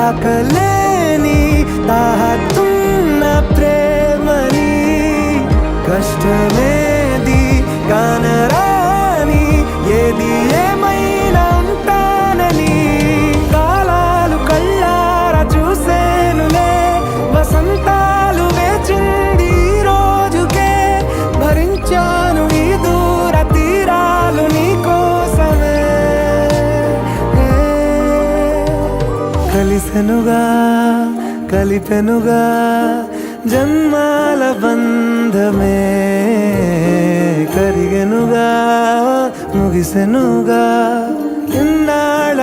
తాకలేని తాహతున్న ప్రేమని కష్టమేది కానరాని ఏది ఏమైనా ఉంటానని కాలాలు కళ్ళారా చూసేనులే వసంతాలు వేచింది ఈ రోజుకే భరించాను ఈ దూర తీరాలు నీ కోసమే కలిసెనుగా కలిపెనుగా జన్మాల బంధమే కరిగెనుగా ముగిసెనుగా ఇన్నాళ్ళ